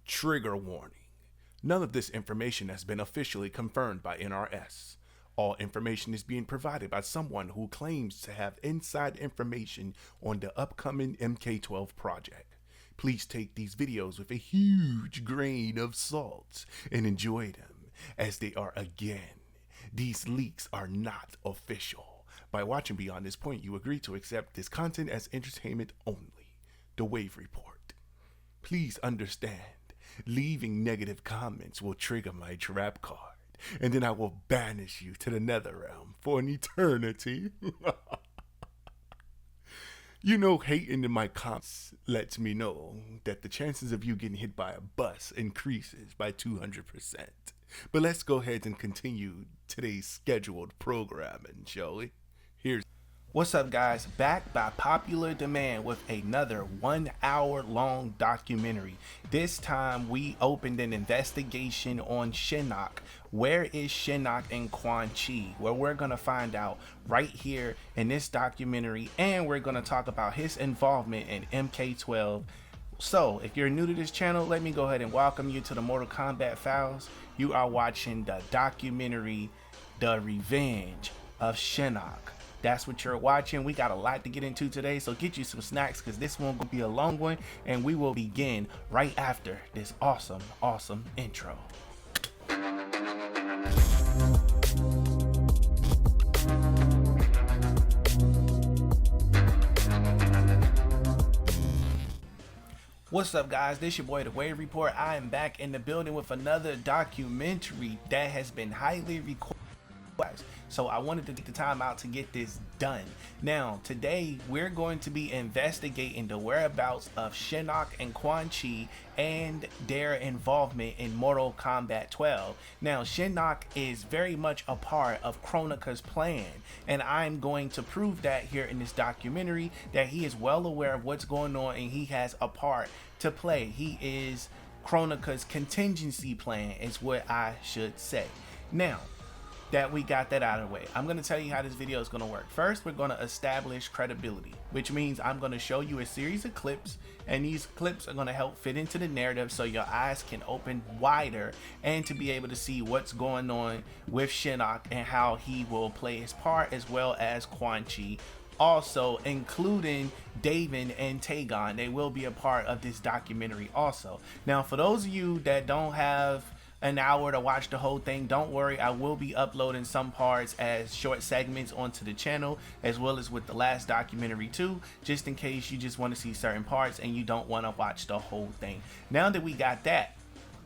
Trigger warning. None of this information has been officially confirmed by NRS. All information is being provided by someone who claims to have inside information on the upcoming MK12 project. Please take these videos with a huge grain of salt and enjoy them as they are again. These leaks are not official. By watching beyond this point, you agree to accept this content as entertainment only. The Wave Report. Please understand, leaving negative comments will trigger my trap card, and then I will banish you to the Netherrealm for an eternity. You know, hating in my comments lets me know that the chances of you getting hit by a bus increases by 200%. But let's go ahead and continue today's scheduled programming, shall we? What's up, guys? Back by popular demand with another 1 hour long documentary. This time we opened an investigation on Shinnok. Where is Shinnok and Quan Chi? Where we're gonna find out right here in this documentary, and we're gonna talk about his involvement in MK12. So if you're new to this channel, let me go ahead and welcome you to the Mortal Kombat Files. You are watching the documentary The Revenge of Shinnok. That's what you're watching. We got a lot to get into today, so get you some snacks because this one gonna be a long one, and we will begin right after this awesome intro. What's up, guys? This your boy The Wave Report. I am back in the building with another documentary that has been highly requested. So I wanted to take the time out to get this done. Now, today we're going to be investigating the whereabouts of Shinnok and Quan Chi and their involvement in Mortal Kombat 12. Now, Shinnok is very much a part of Kronika's plan, and I'm going to prove that here in this documentary, that he is well aware of what's going on and he has a part to play. He is Kronika's contingency plan, is what I should say. Now that we got that out of the way, I'm going to tell you how this video is going to work. First, we're going to establish credibility, which means I'm going to show you a series of clips, and these clips are going to help fit into the narrative so your eyes can open wider and to be able to see what's going on with Shinnok and how he will play his part, as well as Quan Chi, also including David and Tagon. They will be a part of this documentary also. Now, for those of you that don't have an hour to watch the whole thing, don't worry, I will be uploading some parts as short segments onto the channel, as well as with the last documentary too, just in case you just want to see certain parts and you don't want to watch the whole thing. Now that we got that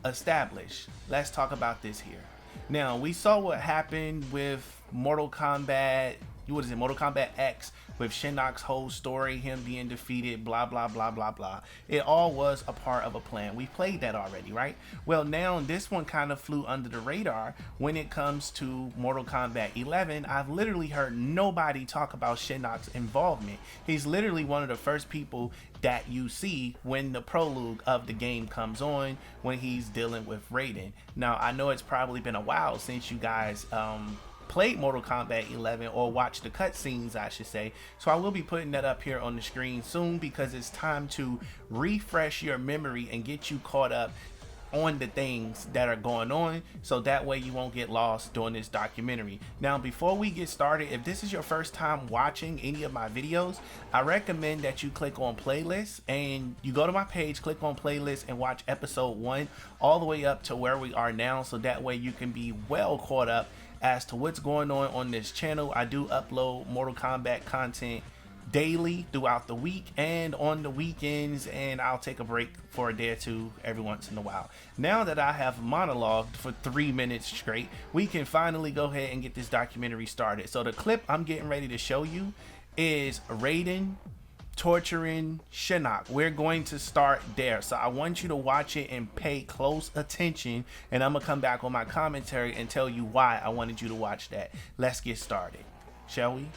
established, let's talk about this here. Now, we saw what happened with Mortal Kombat, Mortal Kombat X, with Shinnok's whole story, him being defeated, blah blah blah blah blah. It all was a part of a plan. We played that already, right? Well, now this one kind of flew under the radar when it comes to Mortal Kombat 11. I've literally heard nobody talk about Shinnok's involvement. He's literally one of the first people that you see when the prologue of the game comes on, when he's dealing with Raiden. Now, I know it's probably been a while since you guys played Mortal Kombat 11 or watched the cutscenes, I should say, so I will be putting that up here on the screen soon, because it's time to refresh your memory and get you caught up on the things that are going on, so that way you won't get lost during this documentary. Now, before we get started, if this is your first time watching any of my videos, I recommend that you click on playlists and you go to my page, click on playlist, and watch episode 1 all the way up to where we are now, so that way you can be well caught up as to what's going on this channel. I do upload Mortal Kombat content daily throughout the week and on the weekends, and I'll take a break for a day or two every once in a while. Now that I have monologued for 3 minutes straight, we can finally go ahead and get this documentary started. So the clip I'm getting ready to show you is Raiden torturing Shinnok. We're going to start there, so I want you to watch it and pay close attention, and I'm gonna come back on my commentary and tell you why I wanted you to watch that. Let's get started, shall we?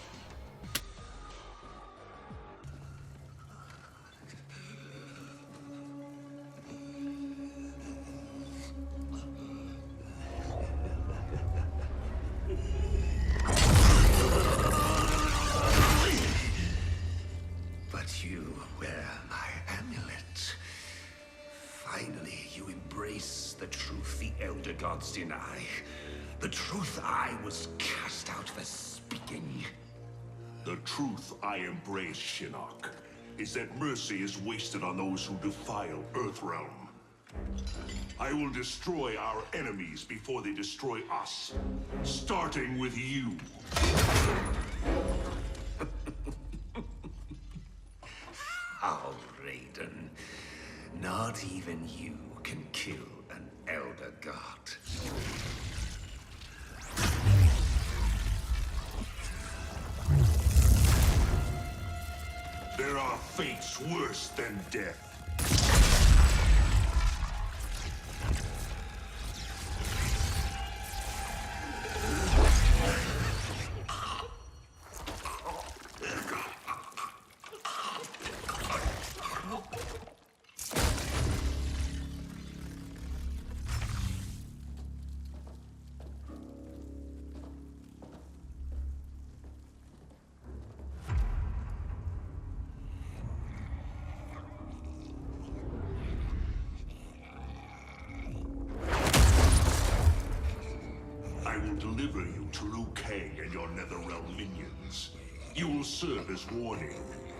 You wear my amulet. Finally. Finally, you embrace the truth the Elder Gods deny. The truth I was cast out for speaking. The truth I embrace, Shinnok, is that mercy is wasted on those who defile Earthrealm. I will destroy our enemies before they destroy us, starting with you. How, Raiden? Not even you can kill an Elder God. There are fates worse than death. I will deliver you to Liu Kang and your Netherrealm minions. You will serve as warning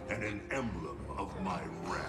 and an emblem of my wrath.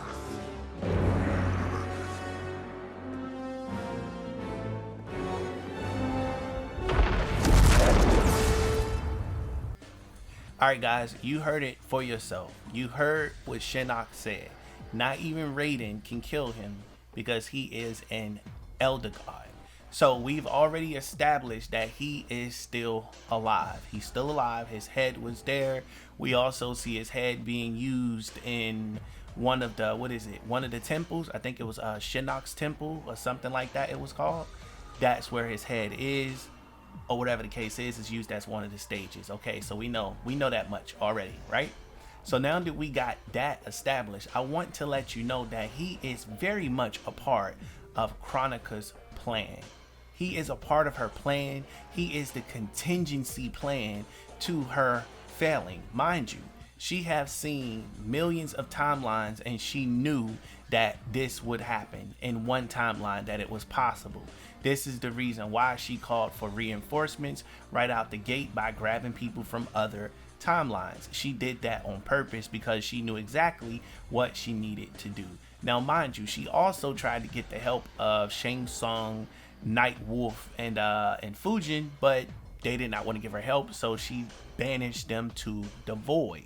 Alright guys, you heard it for yourself. You heard what Shinnok said. Not even Raiden can kill him because he is an Elder God. So we've already established that he is still alive. He's still alive. His head was there. We also see his head being used in one of the, one of the temples. I think it was Shinnok's temple or something like that it was called. That's where his head is, or whatever the case is used as one of the stages. Okay, so we know that much already, right? So now that we got that established, I want to let you know that he is very much a part of Kronika's plan. He is a part of her plan. He is the contingency plan to her failing. Mind you, she has seen millions of timelines and she knew that this would happen in one timeline, that it was possible. This is the reason why she called for reinforcements right out the gate by grabbing people from other timelines. She did that on purpose because she knew exactly what she needed to do. Now, mind you, she also tried to get the help of Shang Tsung, Night Wolf, and Fujin, but they did not want to give her help, so she banished them to the void.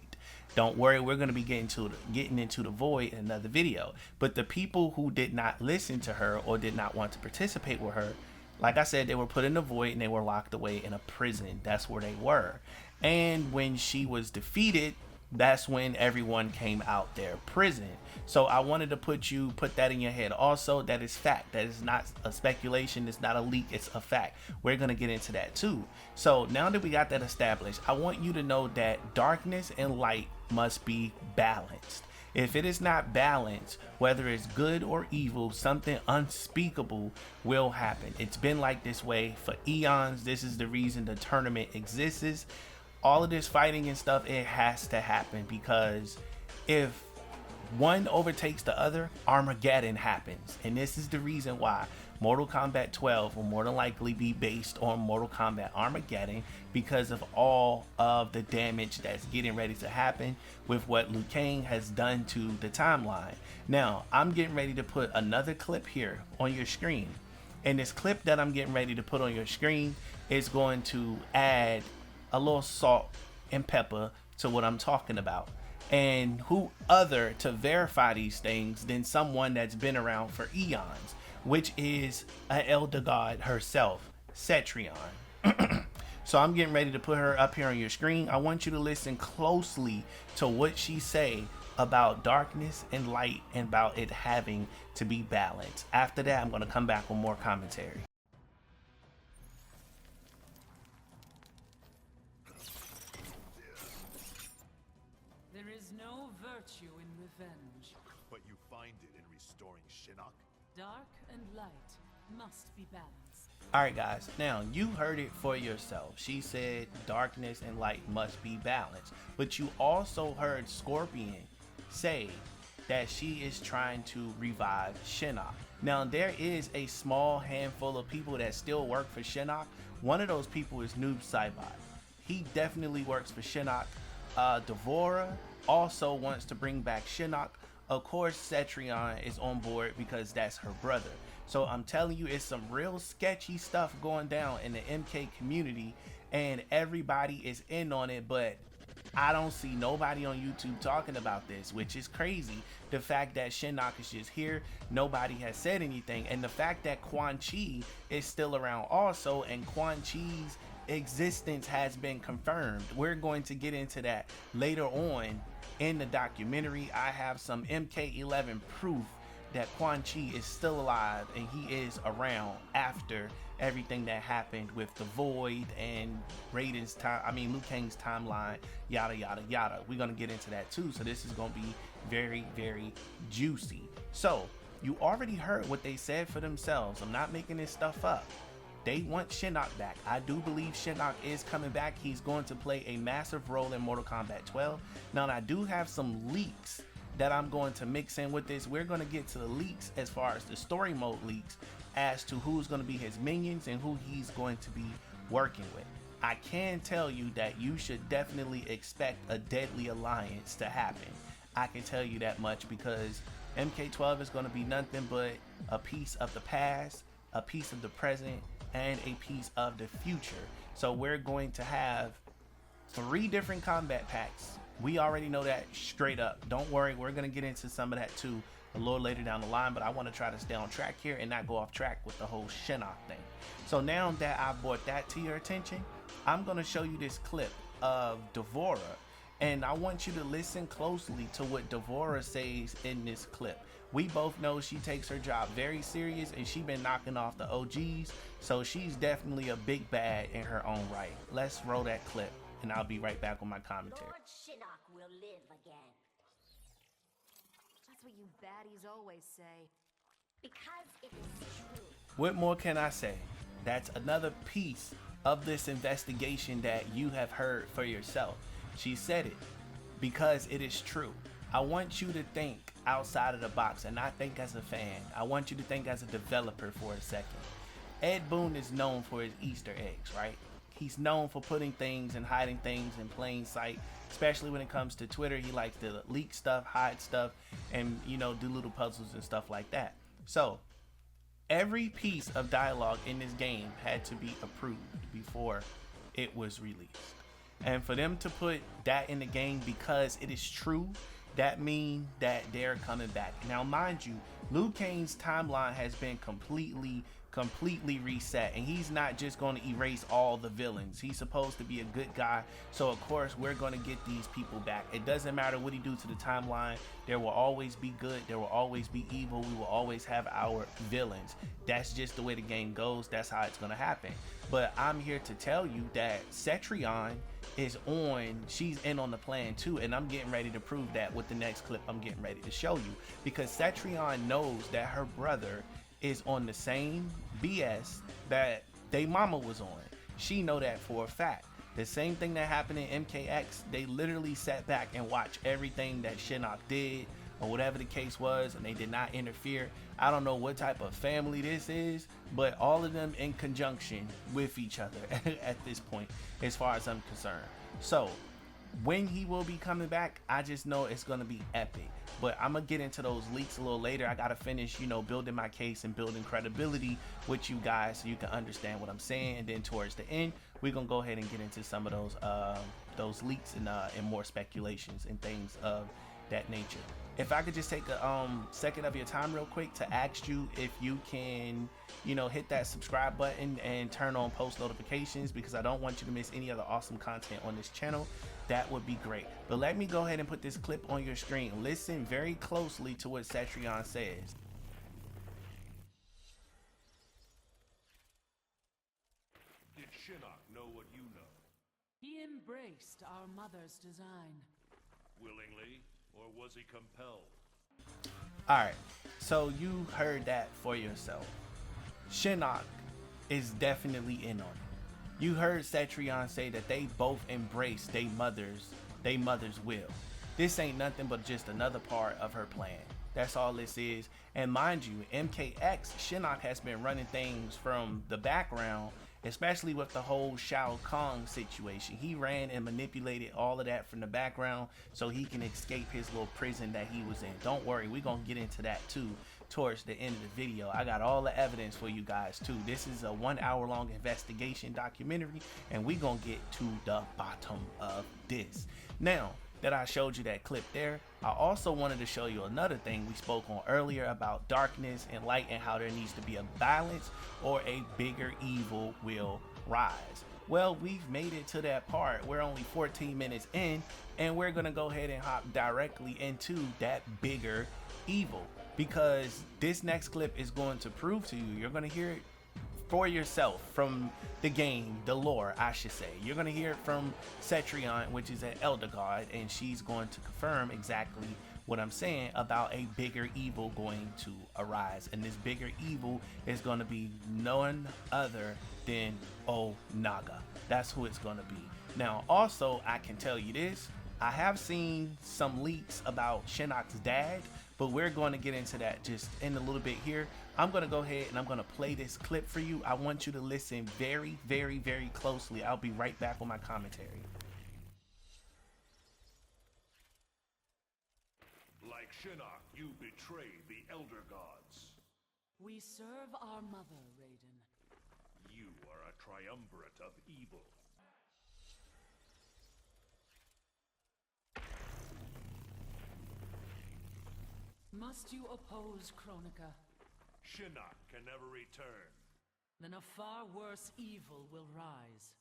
Don't worry, we're going to be getting into the void in another video. But the people who did not listen to her or did not want to participate with her, like I said, they were put in the void and they were locked away in a prison. That's where they were. And when she was defeated, that's when everyone came out their prison. So I wanted to put that in your head also. That is fact. That is not a speculation. It's not a leak. It's a fact. We're going to get into that too. So now that we got that established, I want you to know that darkness and light must be balanced. If it is not balanced, whether it's good or evil, something unspeakable will happen. It's been like this way for eons. This is the reason the tournament exists. All of this fighting and stuff, it has to happen, because if one overtakes the other, Armageddon happens. And this is the reason why Mortal Kombat 12 will more than likely be based on Mortal Kombat Armageddon, because of all of the damage that's getting ready to happen with what Liu Kang has done to the timeline. Now, I'm getting ready to put another clip here on your screen. And this clip that I'm getting ready to put on your screen is going to add a little salt and pepper to what I'm talking about. And who other to verify these things than someone that's been around for eons, which is an Elder God herself, Cetrion. So I'm getting ready to put her up here on your screen. I want you to listen closely to what she say about darkness and light and about it having to be balanced. After that, I'm going to come back with more commentary. There is no virtue in revenge. But you find it in restoring Shinnok? Dark and light must be balanced. Alright guys, now you heard it for yourself. She said darkness and light must be balanced. But you also heard Scorpion say that she is trying to revive Shinnok. Now there is a small handful of people that still work for Shinnok. One of those people is Noob Saibot. He definitely works for Shinnok. Devora also wants to bring back Shinnok. Of course, Cetrion is on board because that's her brother. So I'm telling you, it's some real sketchy stuff going down in the MK community, and everybody is in on it, but I don't see nobody on YouTube talking about this, which is crazy. The fact that Shinnok is just here, nobody has said anything, and the fact that Quan Chi is still around also, and Quan Chi's existence has been confirmed. We're going to get into that later on in the documentary. I have some MK11 proof that Quan Chi is still alive and he is around after everything that happened with the Void and Raiden's time, Liu Kang's timeline, yada yada yada. We're gonna get into that too, so this is gonna be very, very juicy. So you already heard what they said for themselves. I'm not making this stuff up. They want Shinnok back. I do believe Shinnok is coming back. He's going to play a massive role in Mortal Kombat 12. Now, I do have some leaks that I'm going to mix in with this. We're going to get to the leaks as far as the story mode leaks as to who's going to be his minions and who he's going to be working with. I can tell you that you should definitely expect a deadly alliance to happen. I can tell you that much because MK12 is going to be nothing but a piece of the past, a piece of the present, and a piece of the future. So we're going to have 3 different combat packs. We already know that straight up. Don't worry, we're going to get into some of that too a little later down the line, but I want to try to stay on track here and not go off track with the whole Shinnok thing. So now that I brought that to your attention, I'm going to show you this clip of Devora, and I want you to listen closely to what Devora says in this clip. We both know she takes her job very serious, and she's been knocking off the OGs, so she's definitely a big bad in her own right. Let's roll that clip, and I'll be right back with my commentary. Lord Shinnok will live again. That's what you baddies always say. Because it is true. What more can I say? That's another piece of this investigation that you have heard for yourself. She said it because it is true. I want you to think outside of the box and not think as a fan. I want you to think as a developer for a second. Ed Boon is known for his Easter eggs, right? He's known for putting things and hiding things in plain sight, especially when it comes to Twitter. He likes to leak stuff, hide stuff, and, you know, do little puzzles and stuff like that. So every piece of dialogue in this game had to be approved before it was released. And for them to put that in the game because it is true, that means that they're coming back. Now, mind you, Liu Kang's timeline has been completely reset, and he's not just going to erase all the villains. He's supposed to be a good guy, so of course we're going to get these people back. It doesn't matter what he do to the timeline. There will always be good, there will always be evil. We will always have our villains. That's just the way the game goes. That's how it's going to happen. But I'm here to tell you that Cetrion is she's in on the plan too, and I'm getting ready to prove that with the next clip I'm getting ready to show you, because Cetrion knows that her brother is on the same BS that they mama was on. She know that for a fact. The same thing that happened in MKX, they literally sat back and watched everything that Shinnok did or whatever the case was, and they did not interfere. I don't know what type of family this is, but all of them in conjunction with each other at this point, as far as I'm concerned. So when he will be coming back, I just know it's gonna be epic. But I'm gonna get into those leaks a little later. I gotta finish, you know, building my case and building credibility with you guys so you can understand what I'm saying. And then towards the end, we're gonna go ahead and get into some of those leaks and more speculations and things of that nature. If I could just take a second of your time real quick to ask you if you can, you know, hit that subscribe button and turn on post notifications, because I don't want you to miss any other awesome content on this channel. That would be great. But let me go ahead and put this clip on your screen. Listen very closely to what Cetrion says. Did Shinnok know what you know? He embraced our mother's design. Willingly, or was he compelled? Alright, so you heard that for yourself. Shinnok is definitely in on it. You heard Cetrion say that they both embrace their mother's will. This ain't nothing but just another part of her plan. That's all this is. And mind you, MKX, Shinnok has been running things from the background, especially with the whole Shao Kahn situation. He ran and manipulated all of that from the background so he can escape his little prison that he was in. Don't worry, we're going to get into that too towards the end of the video. I got all the evidence for you guys too. This is a 1 hour long investigation documentary, and we're going to get to the bottom of this. Now that I showed you that clip there, I also wanted to show you another thing we spoke on earlier about darkness and light and how there needs to be a balance or a bigger evil will rise. Well, we've made it to that part. We're only 14 minutes in, and we're gonna go ahead and hop directly into that bigger evil, because this next clip is going to prove to you, you're gonna hear it for yourself from the game, the lore, I should say. You're going to hear it from Cetrion, which is an elder god, and she's going to confirm exactly what I'm saying about a bigger evil going to arise. And this bigger evil is going to be none other than Onaga. That's who it's going to be. Now, also, I can tell you this. I have seen some leaks about Shinnok's dad, but we're going to get into that just in a little bit here. I'm going to go ahead and I'm going to play this clip for you. I want you to listen very, very, very closely. I'll be right back with my commentary. Like Shinnok, you betray the Elder Gods. We serve our mother, Raiden. You are a triumvirate of evil. Must you oppose Kronika? Shinnok can never return. Then a far worse evil will rise.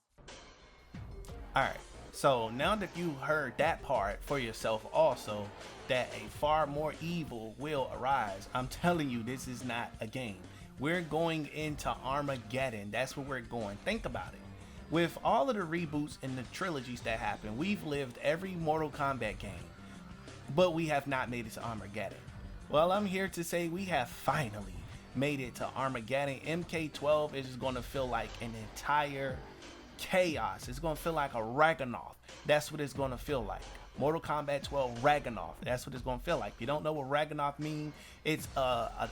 Alright, so now that you heard that part for yourself also, that a far more evil will arise, I'm telling you, this is not a game. We're going into Armageddon. That's where we're going. Think about it. With all of the reboots and the trilogies that happen, we've lived every Mortal Kombat game, but we have not made it to Armageddon. Well, I'm here to say we have finally made it to Armageddon. MK12 is going to feel like an entire chaos. It's going to feel like a Ragnarok. That's what it's going to feel like. Mortal Kombat 12 Ragnarok. That's what it's going to feel like. If you don't know what Ragnarok means, it's a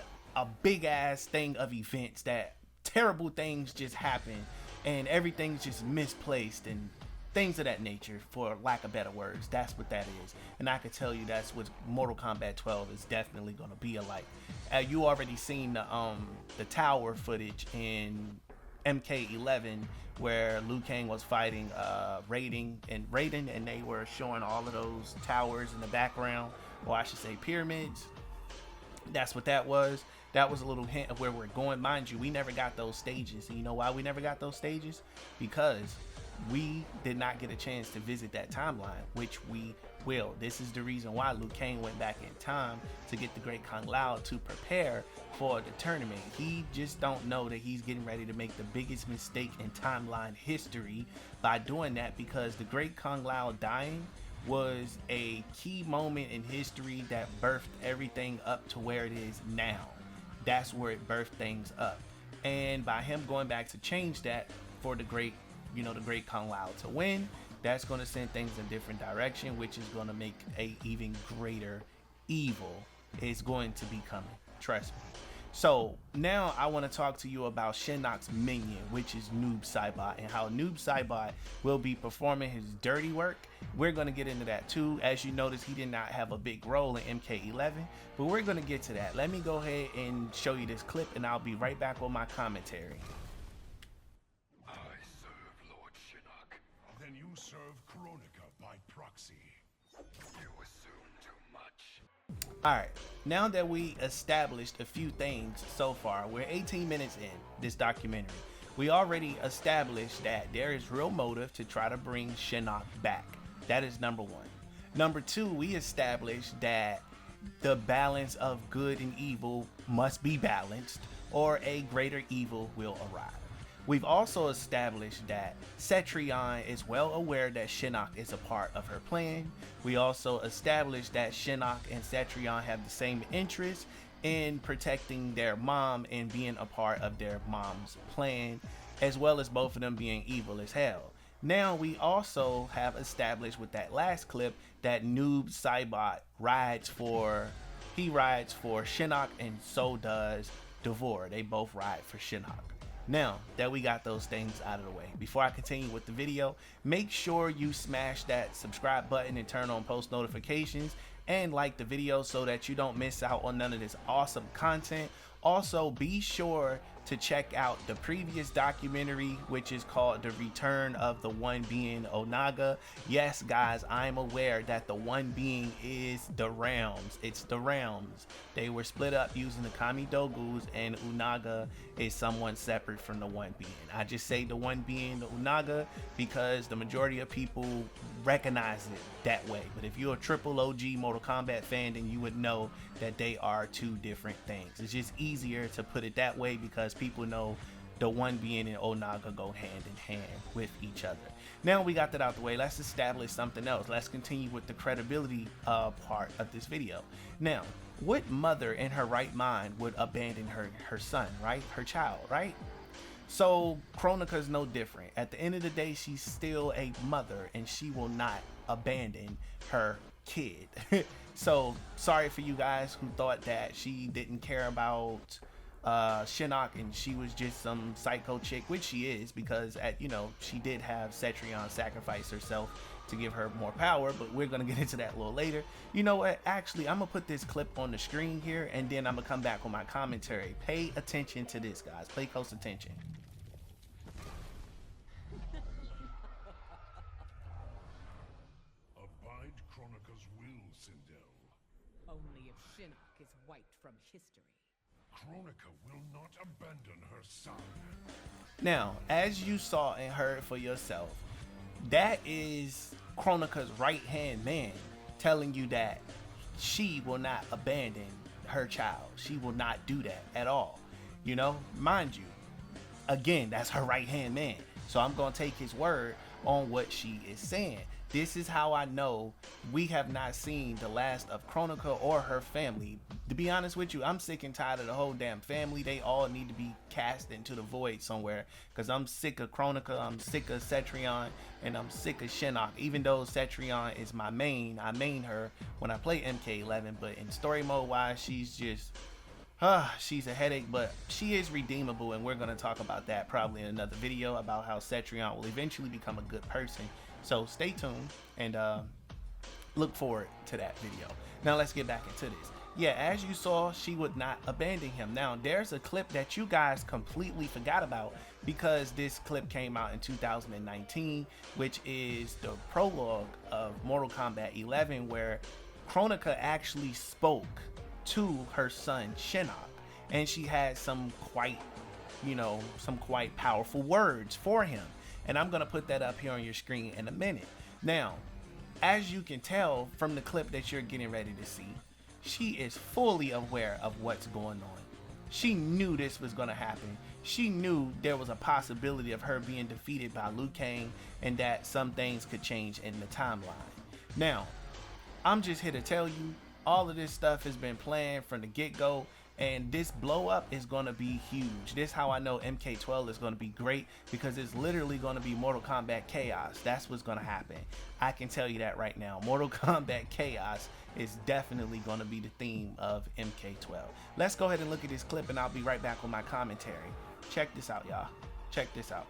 big ass thing of events that terrible things just happen and everything's just misplaced and things of that nature, for lack of better words. That's what that is. And I can tell you that's what Mortal Kombat 12 is definitely going to be like. You already seen the tower footage in MK11 where Liu Kang was fighting Raiden, and they were showing all of those towers in the background, or I should say pyramids. That's what that was. That was a little hint of where we're going. Mind you, we never got those stages. And you know why we never got those stages? Because we did not get a chance to visit that timeline, which we will. This is the reason why Liu Kang went back in time to get the Great Kung Lao to prepare for the tournament. He just don't know that he's getting ready to make the biggest mistake in timeline history by doing that, because the Great Kung Lao dying was a key moment in history that birthed everything up to where it is now. That's where it birthed things up. And by him going back to change that for the great Kung Lao to win, that's going to send things in a different direction, which is going to make a even greater evil is going to be coming. Trust me. So now I want to talk to you about Shinnok's minion, which is Noob Saibot, and how Noob Saibot will be performing his dirty work. We're going to get into that too. As you notice, he did not have a big role in MK11, but we're going to get to that. Let me go ahead and show you this clip, and I'll be right back with my commentary. I serve Lord Shinnok. Then you serve Kronika by proxy. You assume too much. Alright, now that we established a few things so far, we're 18 minutes in this documentary. We already established that there is real motive to try to bring Shinnok back. That is number one. Number two, we established that the balance of good and evil must be balanced, or a greater evil will arrive. We've also established that Cetrion is well aware that Shinnok is a part of her plan. We also established that Shinnok and Cetrion have the same interests in protecting their mom and being a part of their mom's plan, as well as both of them being evil as hell. Now we also have established with that last clip that Noob Saibot rides for he rides for Shinnok, and so does Devore. They both ride for Shinnok. Now that we got those things out of the way, before I continue with the video, make sure you smash that subscribe button and turn on post notifications and like the video so that you don't miss out on none of this awesome content. Also, be sure to check out the previous documentary, which is called The Return of the One Being Onaga. Yes, guys, I'm aware that the One Being is the realms. It's the realms. They were split up using the Kami Dogus, and Onaga is someone separate from the One Being. I just say the One Being, the Onaga, because the majority of people recognize it that way. But if you're a triple OG Mortal Kombat fan, then you would know that they are two different things. It's just easier to put it that way because people know the One Being and Onaga go hand in hand with each other. Now we got that out the way, let's establish something else. Let's continue with the credibility part of this video. Now, what mother in her right mind would abandon her son, right? Her child, right? So Kronika's no different. At the end of the day, she's still a mother, and she will not abandon her kid. So sorry for you guys who thought that she didn't care about Shinnok and she was just some psycho chick, which she is, because she did have Cetrion sacrifice herself to give her more power, but we're gonna get into that a little later. You know what, actually, I'm gonna put this clip on the screen here, and then I'm gonna come back with my commentary. Pay attention to this, guys. Pay close attention. Abide Kronika's will, Sindel. Only if Shinnok is wiped from history. Kronika will not abandon her son. Now, as you saw and heard for yourself, that is Kronika's right-hand man telling you that she will not abandon her child. She will not do that at all. Mind you, again, that's her right-hand man. So I'm going to take his word on what she is saying. This is how I know we have not seen the last of Kronika or her family. To be honest with you, I'm sick and tired of the whole damn family. They all need to be cast into the void somewhere, because I'm sick of Kronika, I'm sick of Cetrion, and I'm sick of Shinnok. Even though Cetrion is my main, I main her when I play MK11, but in story mode wise, she's just she's a headache, but she is redeemable, and we're going to talk about that probably in another video, about how Cetrion will eventually become a good person. So stay tuned and look forward to that video. Now let's get back into this. Yeah, as you saw, she would not abandon him. Now there's a clip that you guys completely forgot about, because this clip came out in 2019, which is the prologue of Mortal Kombat 11, where Kronika actually spoke to her son Shinnok, and she had some quite powerful words for him. And I'm gonna put that up here on your screen in a minute. Now, as you can tell from the clip that you're getting ready to see, she is fully aware of what's going on. She knew this was gonna happen. She knew there was a possibility of her being defeated by Liu Kang, and that some things could change in the timeline. Now, I'm just here to tell you, all of this stuff has been planned from the get-go, and this blow up is going to be huge. This is how I know MK12 is going to be great, because it's literally going to be Mortal Kombat Chaos. That's what's going to happen. I can tell you that right now. Mortal Kombat Chaos is definitely going to be the theme of MK12. Let's go ahead and look at this clip, and I'll be right back with my commentary. Check this out, y'all. Check this out.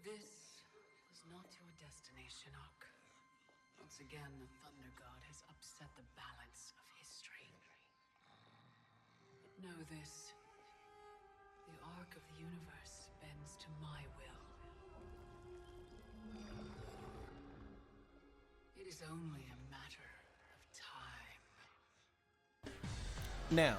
This was not your destiny, Shinnok. Once again, the Thunder God has upset the balance of history. But know this. The arc of the universe bends to my will. It is only a matter of time. Now,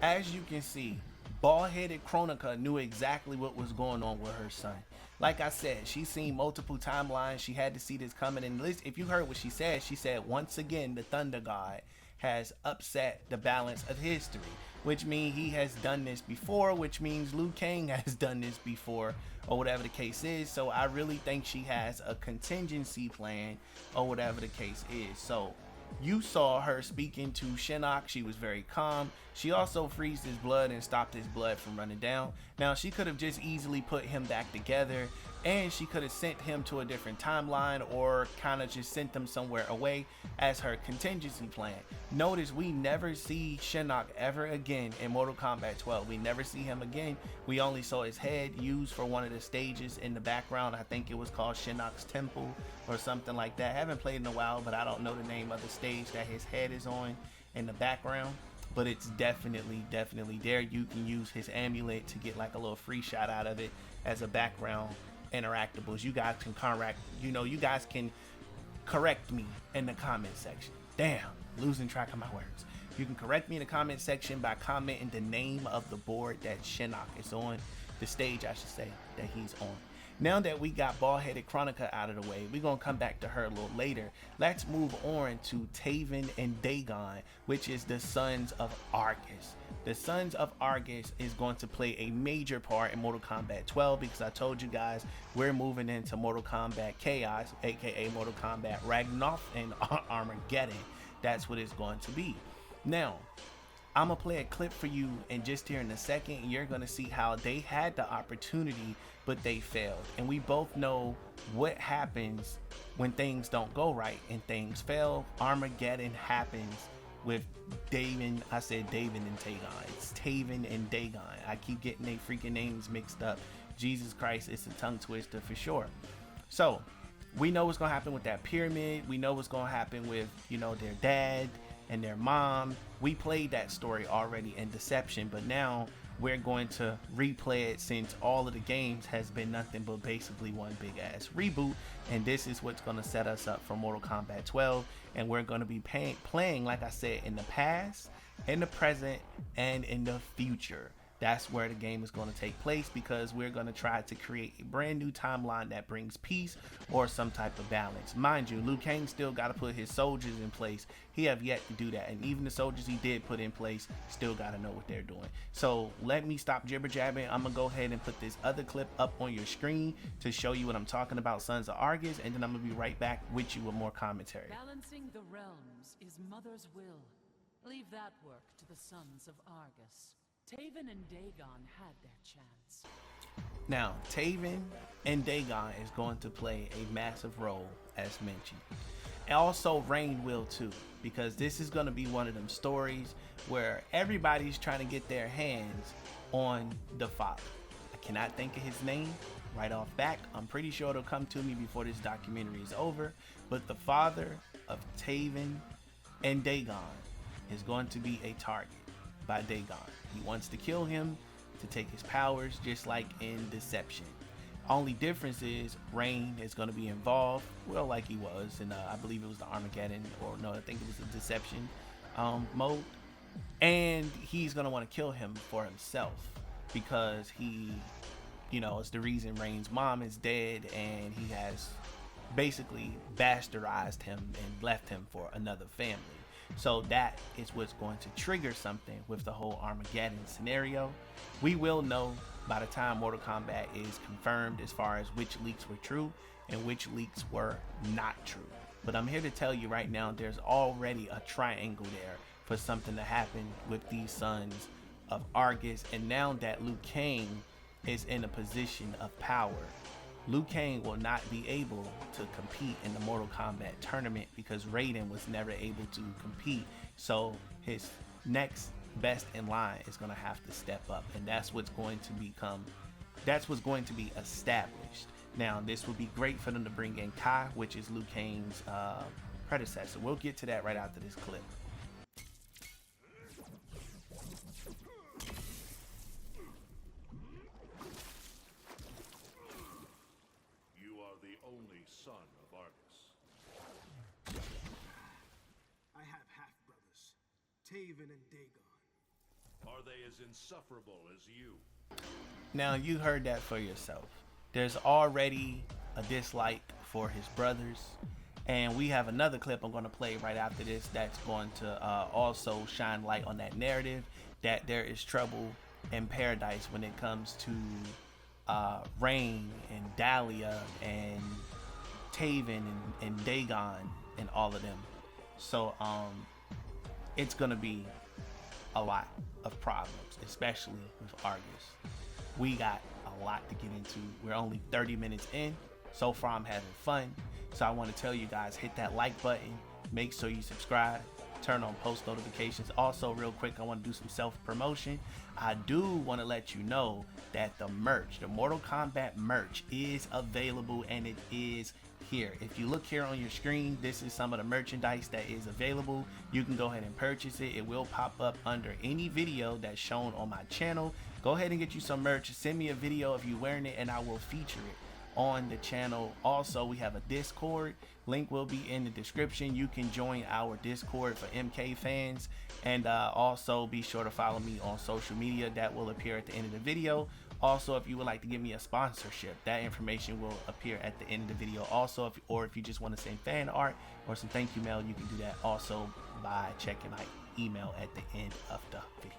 as you can see, bald-headed Kronika knew exactly what was going on with her son. Like I said, she's seen multiple timelines. She had to see this coming. And if you heard what she said, once again, the Thunder God has upset the balance of history, which means he has done this before, which means Liu Kang has done this before, or whatever the case is. So I really think she has a contingency plan, or whatever the case is. So You saw her speaking to Shinnok. She was very calm. She also freezed his blood and stopped his blood from running down. Now, she could have just easily put him back together, and she could have sent him to a different timeline or kind of just sent them somewhere away as her contingency plan. Notice we never see Shinnok ever again in Mortal Kombat 12. We never see him again. We only saw his head used for one of the stages in the background. I think it was called Shinnok's Temple or something like that. I haven't played in a while, but I don't know the name of the stage that his head is on in the background. But it's definitely there. You can use his amulet to get like a little free shot out of it as a background interactables. You guys can you guys can correct me in the comment section. Damn, losing track of my words. You can correct me in the comment section by commenting the name of the board that Shinnok is on, the stage I should say that he's on. Now that we got bald-headed Kronika out of the way, we're going to come back to her a little later. Let's move on to Taven and Dagon, which is the Sons of Argus. The Sons of Argus is going to play a major part in Mortal Kombat 12 because I told you guys we're moving into Mortal Kombat Chaos, aka Mortal Kombat Ragnarok and Armageddon. That's what it's going to be. Now, I'm going to play a clip for you and just here in a second, and you're going to see how they had the opportunity, but they failed. And we both know what happens when things don't go right and things fail. Armageddon happens with David. I said David and Dagon. It's Taven and Dagon. I keep getting their freaking names mixed up. Jesus Christ, it's a tongue twister for sure. So we know what's going to happen with that pyramid. We know what's going to happen with, their dad and their mom. We played that story already in Deception, but now we're going to replay it since all of the games has been nothing but basically one big ass reboot, and this is what's going to set us up for Mortal Kombat 12. And we're going to be playing, like I said, in the past, in the present, and in the future. That's where the game is going to take place, because we're going to try to create a brand new timeline that brings peace or some type of balance. Mind you, Liu Kang still got to put his soldiers in place. He have yet to do that, and even the soldiers he did put in place still got to know what they're doing. So let me stop jibber jabbing. I'm gonna go ahead and put this other clip up on your screen to show you what I'm talking about, Sons of Argus, and then I'm gonna be right back with you with more commentary. Balancing the realms is Mother's will. Leave that work to the Sons of Argus. Taven and Dagon had their chance. Now, Taven and Dagon is going to play a massive role, as mentioned. And also, Rain will too, because this is going to be one of them stories where everybody's trying to get their hands on the father. I cannot think of his name right off back. I'm pretty sure it'll come to me before this documentary is over. But the father of Taven and Dagon is going to be a target by Dagon. He wants to kill him to take his powers, just like in Deception. Only difference is Rain is going to be involved, well, like he was in I believe it was the Armageddon, or no, I think it was the Deception mode. And he's going to want to kill him for himself, because he, it's the reason Rain's mom is dead, and he has basically bastardized him and left him for another family. So that is what's going to trigger something with the whole Armageddon scenario. We will know by the time Mortal Kombat is confirmed as far as which leaks were true and which leaks were not true. But I'm here to tell you right now, there's already a triangle there for something to happen with these Sons of Argus. And now that Liu Kang is in a position of power, Liu Kang will not be able to compete in the Mortal Kombat tournament because Raiden was never able to compete. So his next best in line is going to have to step up, and that's what's going to be established. Now, this would be great for them to bring in Kai, which is Liu Kang's predecessor. We'll get to that right after this clip. Son of Argus. I have half-brothers, Taven and Dagon. Are they as insufferable as you? Now, you heard that for yourself. There's already a dislike for his brothers, and we have another clip I'm going to play right after this that's going to also shine light on that narrative that there is trouble in paradise when it comes to Rain and Dahlia and Taven and Dagon and all of them. So it's gonna be a lot of problems, especially with Argus. We got a lot to get into. We're only 30 minutes in. So far I'm having fun. So I want to tell you guys, hit that like button, make sure you subscribe, turn on post notifications. Also, real quick, I want to do some self-promotion. I do want to let you know that the merch, the Mortal Kombat merch, is available, and it is here. If you look here on your screen, this is some of the merchandise that is available. You can go ahead and purchase it. It will pop up under any video that's shown on my channel. Go ahead and get you some merch. Send me a video of you wearing it, and I will feature it on the channel. Also, we have a Discord. Link will be in the description. You can join our Discord for MK fans, and also be sure to follow me on social media. That will appear at the end of the video. Also, if you would like to give me a sponsorship, that information will appear at the end of the video. Also, if you just want to send fan art or some thank you mail, you can do that also by checking my email at the end of the video.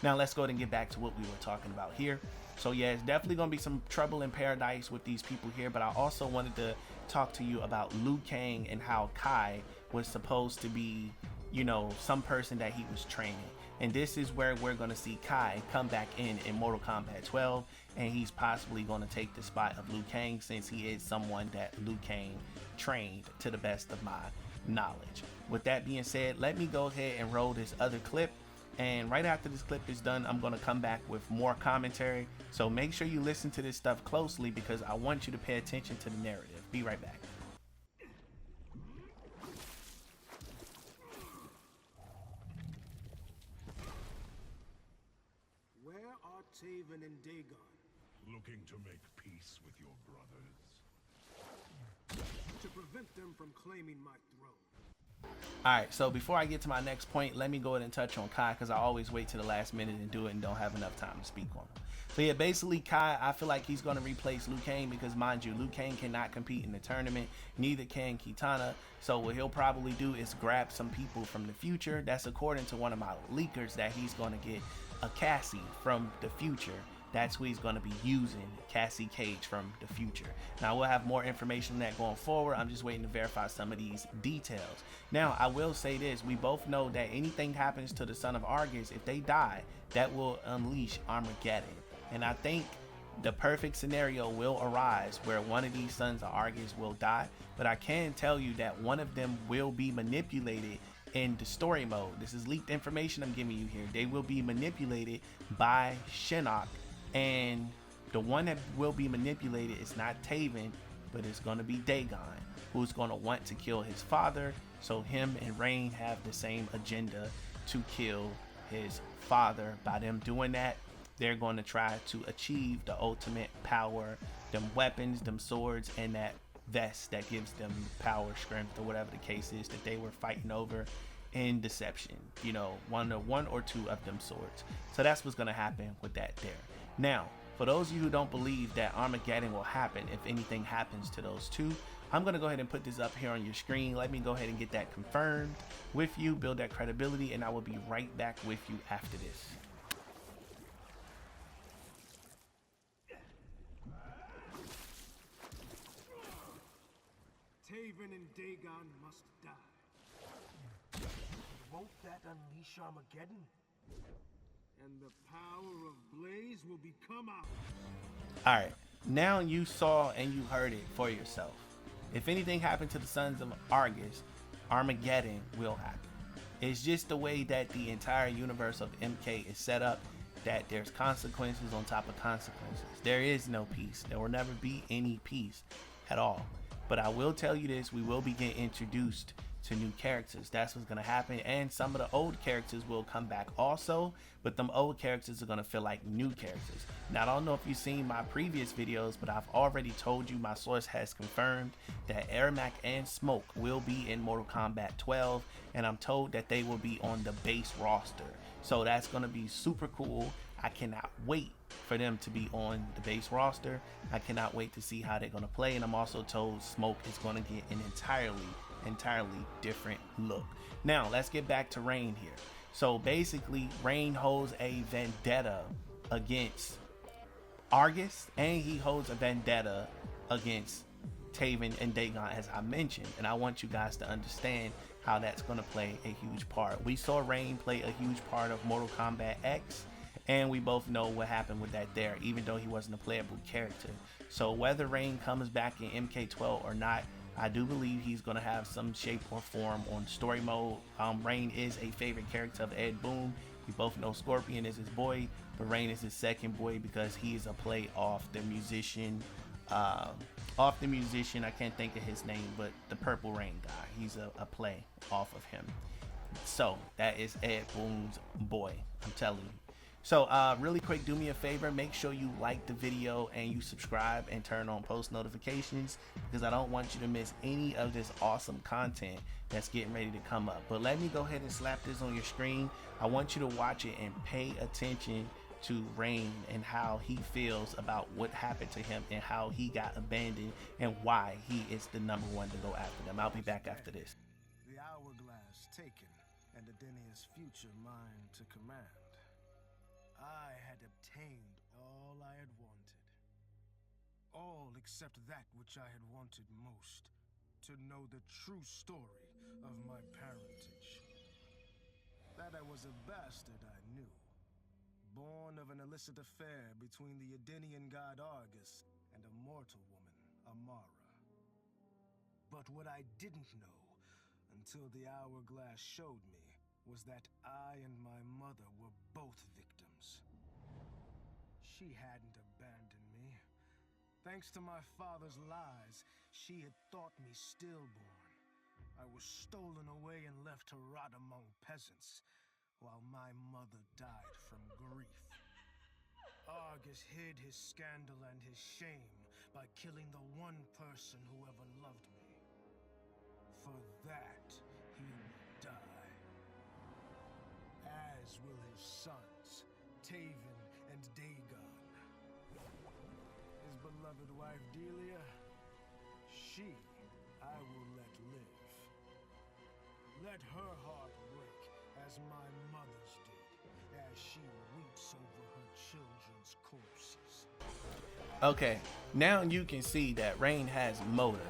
Now let's go ahead and get back to what we were talking about here. So yeah, it's definitely going to be some trouble in paradise with these people here, but I also wanted to talk to you about Liu Kang and how Kai was supposed to be, you know, some person that he was training. And this is where we're going to see Kai come back in Mortal Kombat 12, and he's possibly going to take the spot of Liu Kang, since he is someone that Liu Kang trained, to the best of my knowledge. With that being said, let me go ahead and roll this other clip. And right after this clip is done, I'm going to come back with more commentary. So make sure you listen to this stuff closely, because I want you to pay attention to the narrative. Be right back. Where are Taven and Dagon? Looking to make peace with your brothers. To prevent them from claiming my throne. Alright, so before I get to my next point, let me go ahead and touch on Kai, because I always wait to the last minute and do it and don't have enough time to speak on him. So yeah, basically Kai, I feel like he's going to replace Liu Kang, because mind you, Liu Kang cannot compete in the tournament, neither can Kitana. So what he'll probably do is grab some people from the future. That's according to one of my leakers, that he's going to get a Cassie from the future. That's who he's going to be using, Cassie Cage from the future. Now, we'll have more information on that going forward. I'm just waiting to verify some of these details. Now, I will say this. We both know that anything happens to the son of Argus, if they die, that will unleash Armageddon. And I think the perfect scenario will arise where one of these sons of Argus will die. But I can tell you that one of them will be manipulated in the story mode. This is leaked information I'm giving you here. They will be manipulated by Shinnok. And the one that will be manipulated is not Taven, but it's going to be Dagon, who's going to want to kill his father. So him and Rain have the same agenda to kill his father. By them doing that, they're going to try to achieve the ultimate power, them weapons, them swords, and that vest that gives them power, strength, or whatever the case is that they were fighting over in Deception. You know, one or two of them swords. So that's what's going to happen with that there. Now, for those of you who don't believe that Armageddon will happen if anything happens to those two, I'm going to go ahead and put this up here on your screen. Let me go ahead and get that confirmed with you, build that credibility, and I will be right back with you after this. Taven and Dagon must die. Won't that unleash Armageddon? And the power of Blaze will become ours. Alright, now you saw and you heard it for yourself. If anything happened to the sons of Argus, Armageddon will happen. It's just the way that the entire universe of MK is set up, that there's consequences on top of consequences. There is no peace. There will never be any peace at all. But I will tell you this, we will be getting introduced to new characters. That's what's gonna happen, and some of the old characters will come back also, but them old characters are gonna feel like new characters. Now, I don't know if you've seen my previous videos, but I've already told you, my source has confirmed that Ermac and Smoke will be in Mortal Kombat 12, and I'm told that they will be on the base roster. So that's gonna be super cool. I cannot wait for them to be on the base roster. I cannot wait to see how they're gonna play, and I'm also told Smoke is gonna get an entirely different look. Now let's get back to Rain here. So basically, Rain holds a vendetta against Argus, and he holds a vendetta against Taven and Dagon, as I mentioned, and I want you guys to understand how that's going to play a huge part. We saw Rain play a huge part of Mortal Kombat X, and we both know what happened with that there, even though he wasn't a playable character. So whether Rain comes back in MK12 or not, I do believe he's going to have some shape or form on story mode. Rain is a favorite character of Ed Boon. We both know Scorpion is his boy, but Rain is his second boy because he is a play off the musician. I can't think of his name, but the Purple Rain guy. He's a play off of him. So that is Ed Boon's boy, I'm telling you. So really quick, do me a favor, make sure you like the video and you subscribe and turn on post notifications, because I don't want you to miss any of this awesome content that's getting ready to come up. But let me go ahead and slap this on your screen. I want you to watch it and pay attention to Rain and how he feels about what happened to him and how he got abandoned and why he is the #1 to go after them. I'll be back after this. The hourglass taken, and Adenia's future mine to command. I had obtained all I had wanted. All except that which I had wanted most. To know the true story of my parentage. That I was a bastard I knew. Born of an illicit affair between the Edenian god Argus and a mortal woman, Amara. But what I didn't know, until the hourglass showed me, was that I and my mother were both victims. She hadn't abandoned me. Thanks to my father's lies, she had thought me stillborn. I was stolen away and left to rot among peasants, while my mother died from grief. Argus hid his scandal and his shame by killing the one person who ever loved me. For that, he will die. As will his sons, Taven and Dagon. His beloved wife Delia, she I will let live. Let her heart break as my mother's did, as she weeps over her children's corpses. Okay, now you can see that Rain has motive.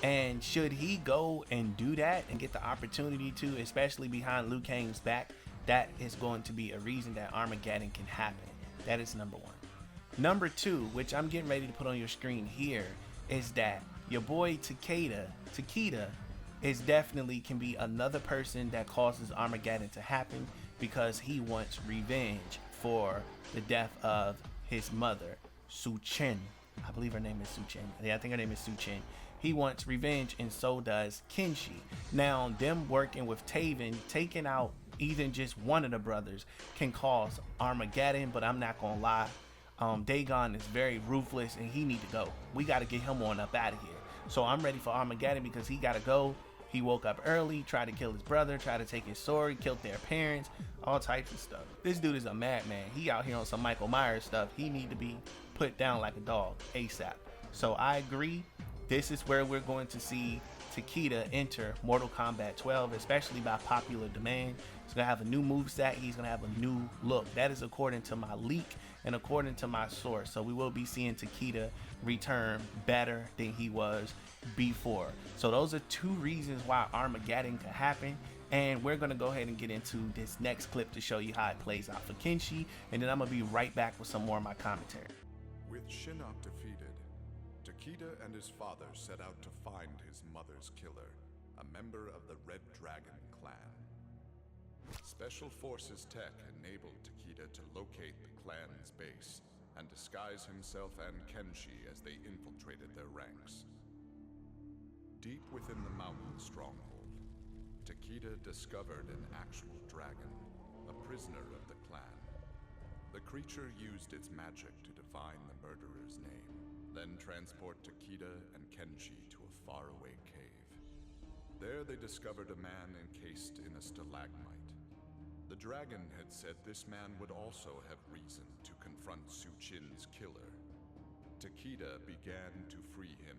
And should he go and do that and get the opportunity to, especially behind Liu Kang's back, that is going to be a reason that Armageddon can happen. That is #1. #2, which I'm getting ready to put on your screen here, is that your boy Takeda is definitely can be another person that causes Armageddon to happen, because he wants revenge for the death of his mother, Su Chen. I believe her name is Su Chen. Yeah, I think her name is Su Chen. He wants revenge, and so does Kenshi. Now, them working with Taven, taking out even just one of the brothers, can cause Armageddon, but I'm not gonna lie. Dagon is very ruthless, and he need to go. We got to get him on up out of here. So I'm ready for Armageddon, because he got to go. He woke up early, tried to kill his brother, tried to take his sword, killed their parents, all types of stuff. This dude is a madman. He out here on some Michael Myers stuff. He need to be put down like a dog ASAP. So I agree. This is where we're going to see Takeda enter Mortal Kombat 12, especially by popular demand. He's going to have a new moveset. He's going to have a new look. That is according to my leak and according to my source. So we will be seeing Takeda return better than he was before. So those are 2 reasons why Armageddon could happen. And we're going to go ahead and get into this next clip to show you how it plays out for Kenshi. And then I'm going to be right back with some more of my commentary. With Shinnok defeated, Takeda and his father set out to find his mother's killer, a member of the Red Dragon clan. Special Forces tech enabled Takeda to locate the clan's base and disguise himself and Kenshi as they infiltrated their ranks. Deep within the mountain stronghold, Takeda discovered an actual dragon, a prisoner of the clan. The creature used its magic to divine the murderer's name, then transport Takeda and Kenshi to a faraway cave. There they discovered a man encased in a stalagmite. The dragon had said this man would also have reason to confront Su Chin's killer. Takeda began to free him.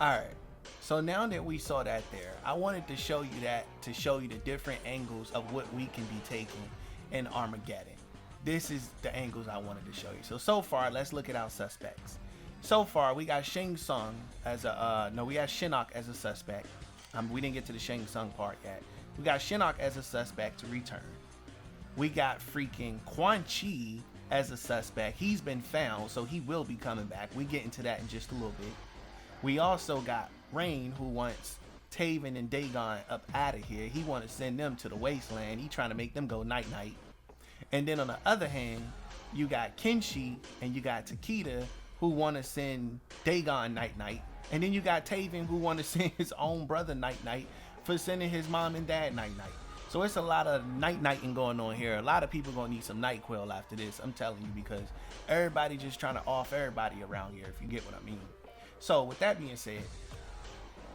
Alright, so now that we saw that there, I wanted to show you that to show you the different angles of what we can be taking in Armageddon. This is the angles I wanted to show you. So far, let's look at our suspects. So far, we got Shang Tsung as a no, we got Shinnok as a suspect. We didn't get to the Shang Tsung part yet. We got Shinnok as a suspect to return. We got freaking Quan Chi as a suspect. He's been found, so he will be coming back. We get into that in just a little bit. We also got Rain, who wants Taven and Dagon up out of here. He want to send them to the wasteland. He trying to make them go night night. And then on the other hand, you got Kenshi and you got Takeda, who want to send Dagon night night. And then you got Taven, who want to send his own brother night night for sending his mom and dad night night. So it's a lot of night nighting going on here. A lot of people gonna need some NyQuil after this. I'm telling you, because everybody just trying to off everybody around here, if you get what I mean. So with that being said,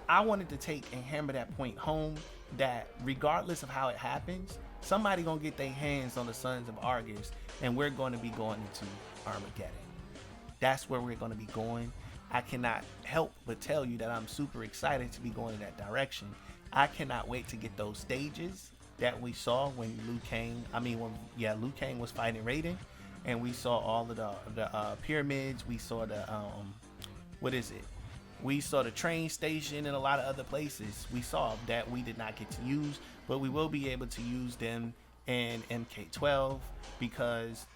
I wanted to take and hammer that point home that regardless of how it happens, somebody gonna get their hands on the Sons of Argus, and we're going to be going into Armageddon. That's where we're going to be going. I cannot help but tell you that I'm super excited to be going in that direction. I cannot wait to get those stages that we saw when Liu Kang was fighting Raiden, and we saw all of the pyramids. We saw the we saw the train station and a lot of other places we saw that we did not get to use, but we will be able to use them in MK12 because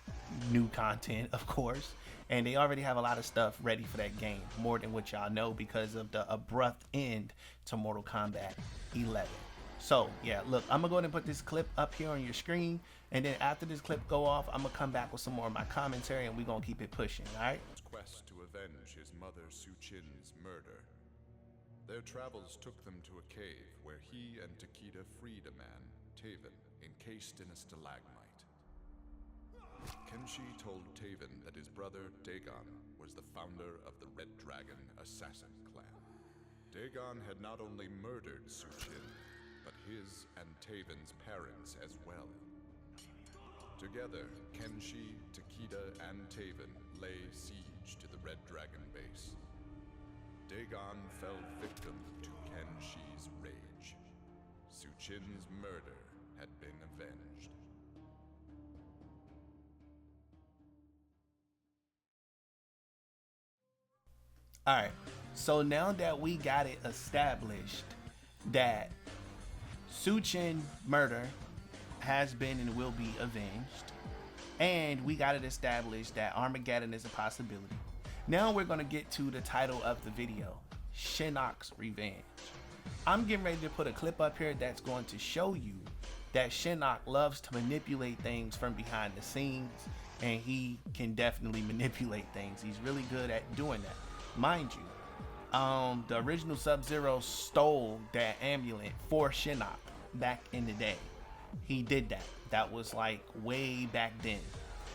new content, of course. And they already have a lot of stuff ready for that game, more than what y'all know because of the abrupt end to Mortal Kombat 11. So yeah, look, I'm gonna go ahead and put this clip up here on your screen, and then after this clip go off, I'm gonna come back with some more of my commentary, and we're gonna keep it pushing, all right? Quest to avenge his mother Su Qin's murder. Their travels took them to a cave where he and Takeda freed a man, Taven, encased in a stalagmite. Kenshi told Taven that his brother Dagon was the founder of the Red Dragon Assassin Clan. Dagon had not only murdered Su Qin, but his and Taven's parents as well. Together, Kenshi, Takeda, and Taven lay siege to the Red Dragon base. Dagon fell victim to Kenshi's rage. Su Qin's murder had been avenged. Alright, so now that we got it established that Su Qin murder has been and will be avenged, and we got it established that Armageddon is a possibility, now we're going to get to the title of the video, Shinnok's Revenge. I'm getting ready to put a clip up here that's going to show you that Shinnok loves to manipulate things from behind the scenes, and he can definitely manipulate things. He's really good at doing that. Mind you, the original Sub-Zero stole that amulet for Shinnok back in the day. He did that. That was like way back then.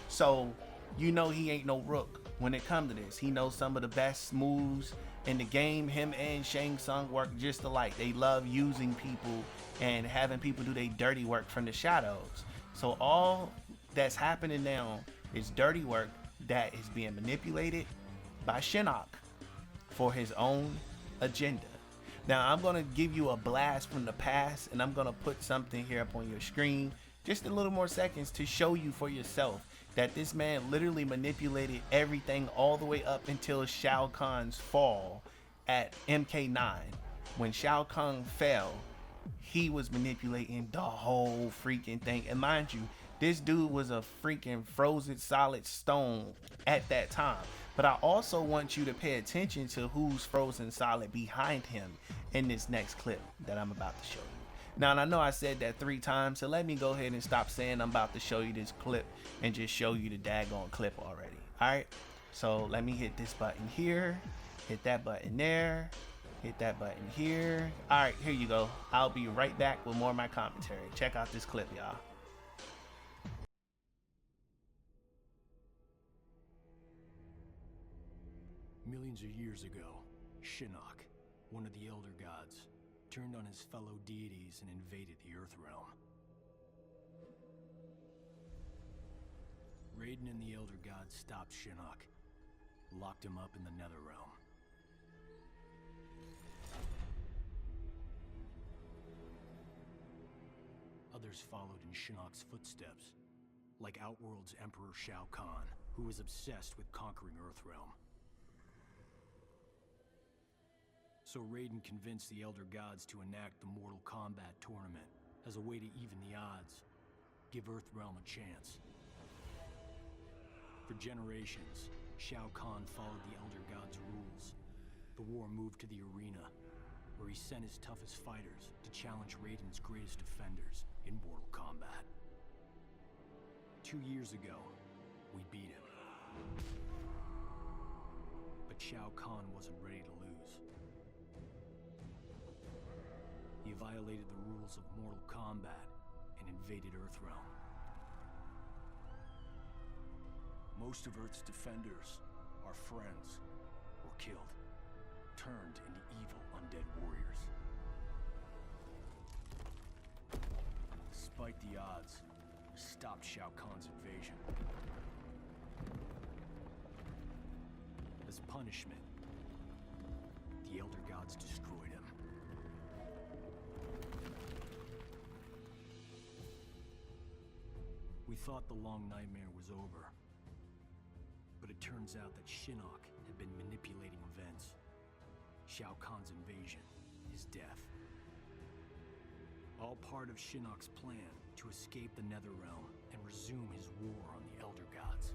So, you know, he ain't no rook when it comes to this. He knows some of the best moves in the game. Him and Shang Tsung work just alike. They love using people and having people do their dirty work from the shadows. So all that's happening now is dirty work that is being manipulated by Shinnok for his own agenda. Now I'm gonna give you a blast from the past, and I'm gonna put something here up on your screen, just a little more seconds to show you for yourself that this man literally manipulated everything all the way up until Shao Kahn's fall at MK9. When Shao Kahn fell, he was manipulating the whole freaking thing. And mind you, this dude was a freaking frozen solid stone at that time. But I also want you to pay attention to who's frozen solid behind him in this next clip that I'm about to show you. Now, and I know I said that 3 times, so let me go ahead and stop saying I'm about to show you this clip and just show you the daggone clip already. Alright, so let me hit this button here, hit that button there, hit that button here. Alright, here you go. I'll be right back with more of my commentary. Check out this clip, y'all. Millions of years ago, Shinnok, one of the Elder Gods, turned on his fellow deities and invaded the Earthrealm. Raiden and the Elder Gods stopped Shinnok, locked him up in the Netherrealm. Others followed in Shinnok's footsteps, like Outworld's Emperor Shao Kahn, who was obsessed with conquering Earthrealm. So Raiden convinced the Elder Gods to enact the Mortal Kombat tournament as a way to even the odds, give Earthrealm a chance. For generations, Shao Kahn followed the Elder Gods' rules. The war moved to the arena, where he sent his toughest fighters to challenge Raiden's greatest defenders in Mortal Kombat. 2 years ago, we beat him. But Shao Kahn wasn't ready to lose. He violated the rules of Mortal Kombat and invaded Earthrealm. Most of Earth's defenders, our friends, were killed, turned into evil undead warriors. Despite the odds, we stopped Shao Kahn's invasion. As punishment, the Elder Gods destroyed him. We thought the long nightmare was over. But it turns out that Shinnok had been manipulating events. Shao Kahn's invasion, his death. All part of Shinnok's plan to escape the Netherrealm and resume his war on the Elder Gods.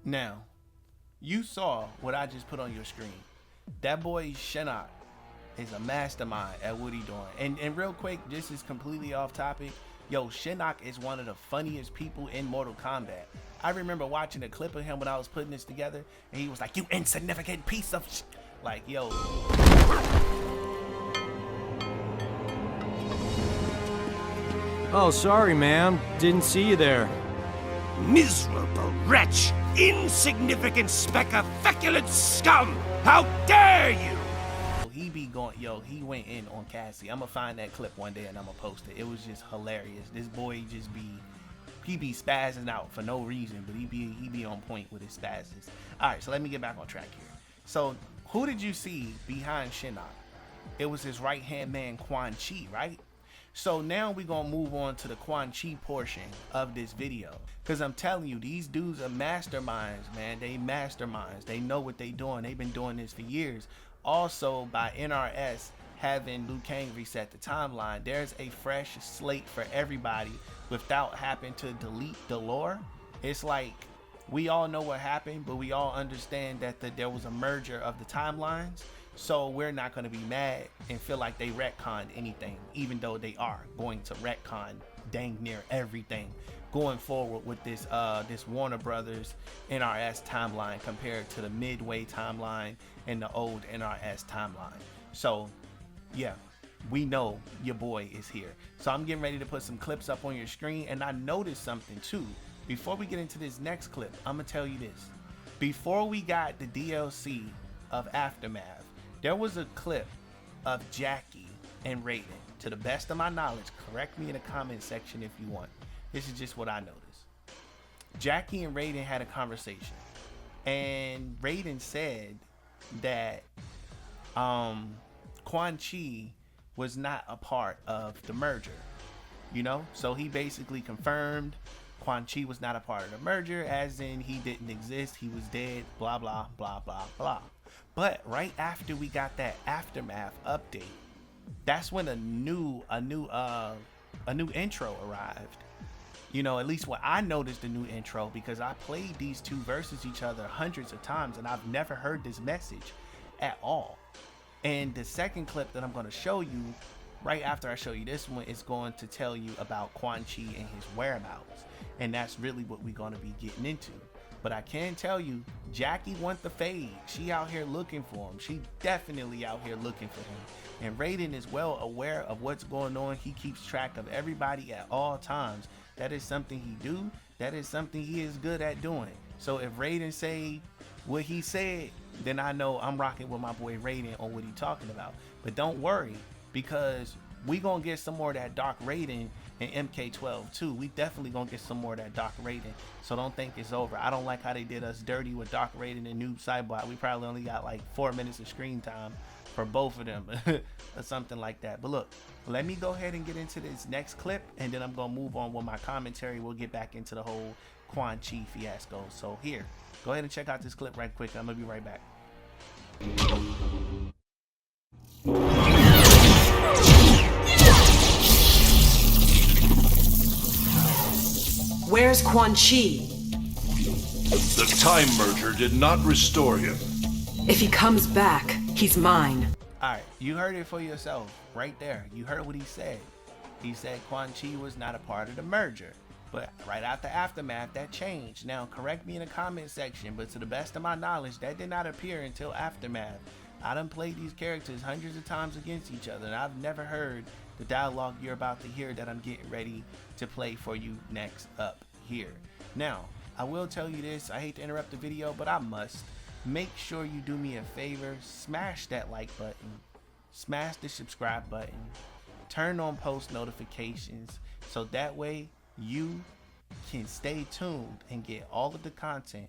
Now, you saw what I just put on your screen. That boy Shinnok is a mastermind at what he doing. And real quick, this is completely off topic. Yo, Shinnok is one of the funniest people in Mortal Kombat. I remember watching a clip of him when I was putting this together, and he was like, "You insignificant piece of sh-" Like, yo. Oh, sorry, ma'am. Didn't see you there. Miserable wretch! Insignificant speck of feculent scum! How dare you! He be going, yo, he went in on Cassie. I'm gonna find that clip one day and I'm gonna post it. It was just hilarious. This boy just be, he be spazzing out for no reason, but he be on point with his spazzes. All right, so let me get back on track here. So who did you see behind Shinnok? It was his right-hand man, Quan Chi, right? So now we're gonna move on to the Quan Chi portion of this video. Cause I'm telling you, these dudes are masterminds, man. They masterminds. They know what they doing. They've been doing this for years. Also, by NRS having Liu Kang reset the timeline, there's a fresh slate for everybody without having to delete the lore. It's like, we all know what happened, but we all understand that there was a merger of the timelines. So we're not going to be mad and feel like they retconned anything, even though they are going to retcon dang near everything going forward with this this Warner Brothers NRS timeline compared to the Midway timeline and the old NRS timeline. So yeah, we know your boy is here. So I'm getting ready to put some clips up on your screen, and I noticed something too. Before we get into this next clip, I'm gonna tell you this. Before we got the DLC of Aftermath, there was a clip of Jackie and Raiden. To the best of my knowledge, correct me in the comment section if you want. This is just what I noticed. Jackie and Raiden had a conversation, and Raiden said that Quan Chi was not a part of the merger, you know? So he basically confirmed Quan Chi was not a part of the merger, as in he didn't exist, he was dead, blah, blah, blah, blah, blah. But right after we got that Aftermath update, that's when a new intro arrived. You know, at least what I noticed, the new intro, because I played these two versus each other hundreds of times and I've never heard this message at all. And the second clip that I'm going to show you right after I show you this one is going to tell you about Quan Chi and his whereabouts. And that's really what we're going to be getting into. But I can tell you, Jackie want the fade. She out here looking for him. She definitely out here looking for him. And Raiden is well aware of what's going on. He keeps track of everybody at all times. That is something he do. That is something he is good at doing. So if Raiden say what he said, then I know I'm rocking with my boy Raiden on what he talking about. But don't worry, because we gonna get some more of that Dark Raiden in MK12 too. We definitely gonna get some more of that Dark Raiden. So don't think it's over. I don't like how they did us dirty with Dark Raiden and Noob Saibot. We probably only got like 4 minutes of screen time for both of them or something like that. But look, let me go ahead and get into this next clip, and then I'm gonna move on with my commentary. We'll get back into the whole Quan Chi fiasco. So here, go ahead and check out this clip right quick. I'm gonna be right back. Where's Quan Chi? The time merger did not restore him. If he comes back, he's mine. Alright, you heard it for yourself right there. You heard what he said. He said Quan Chi was not a part of the merger. But right after Aftermath, that changed. Now, correct me in the comment section, but to the best of my knowledge, that did not appear until Aftermath. I done played these characters hundreds of times against each other, and I've never heard the dialogue you're about to hear that I'm getting ready to play for you next up here. Now, I will tell you this, I hate to interrupt the video, but I must. Make sure you do me a favor, smash that like button, smash the subscribe button, turn on post notifications, so that way you can stay tuned and get all of the content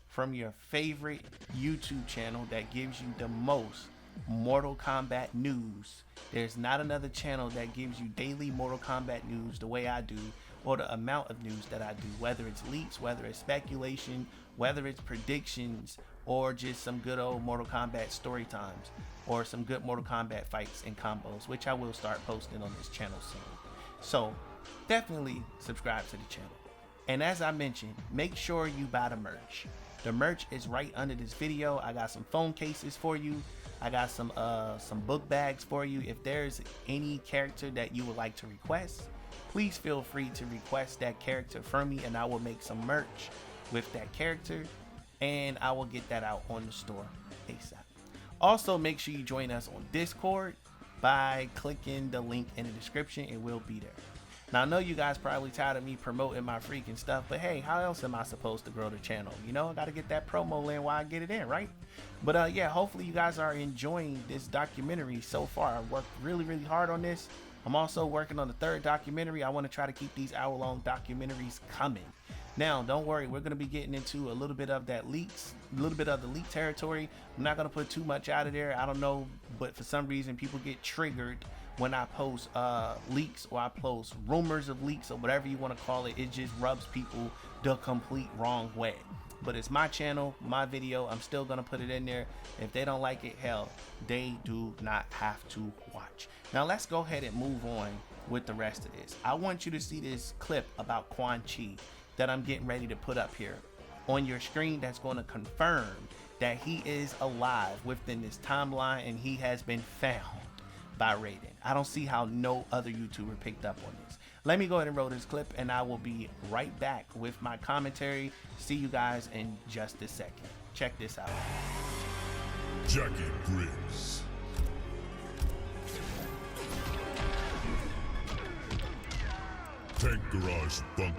from your favorite YouTube channel that gives you the most Mortal Kombat news. There's not another channel that gives you daily Mortal Kombat news the way I do, or the amount of news that I do, whether it's leaks, whether it's speculation, whether it's predictions, or just some good old Mortal Kombat story times, or some good Mortal Kombat fights and combos, which I will start posting on this channel soon. So definitely subscribe to the channel. And as I mentioned, make sure you buy the merch. The merch is right under this video. I got some phone cases for you. I got some book bags for you. If there's any character that you would like to request, please feel free to request that character from me, and I will make some merch with that character, and I will get that out on the store ASAP. Also, make sure you join us on Discord by clicking the link in the description. It will be there. Now, I know you guys probably tired of me promoting my freaking stuff, but hey, how else am I supposed to grow the channel? You know, I got to get that promo in while I get it in, right? But yeah, hopefully you guys are enjoying this documentary so far. I worked really, really hard on this. I'm also working on the third documentary. I want to try to keep these hour-long documentaries coming. Now, don't worry, we're going to be getting into a little bit of that leaks, a little bit of the leak territory. I'm not going to put too much out of there. I don't know, but for some reason, people get triggered when I post leaks, or I post rumors of leaks, or whatever you want to call it. It just rubs people the complete wrong way. But it's my channel, my video. I'm still going to put it in there. If they don't like it, hell, they do not have to watch. Now, let's go ahead and move on with the rest of this. I want you to see this clip about Quan Chi that I'm getting ready to put up here on your screen, that's going to confirm that he is alive within this timeline and he has been found by Raiden. I don't see how no other YouTuber picked up on this. Let me go ahead and roll this clip, and I will be right back with my commentary. See you guys in just a second. Check this out. Jackie Briggs. Tank Garage Bunker.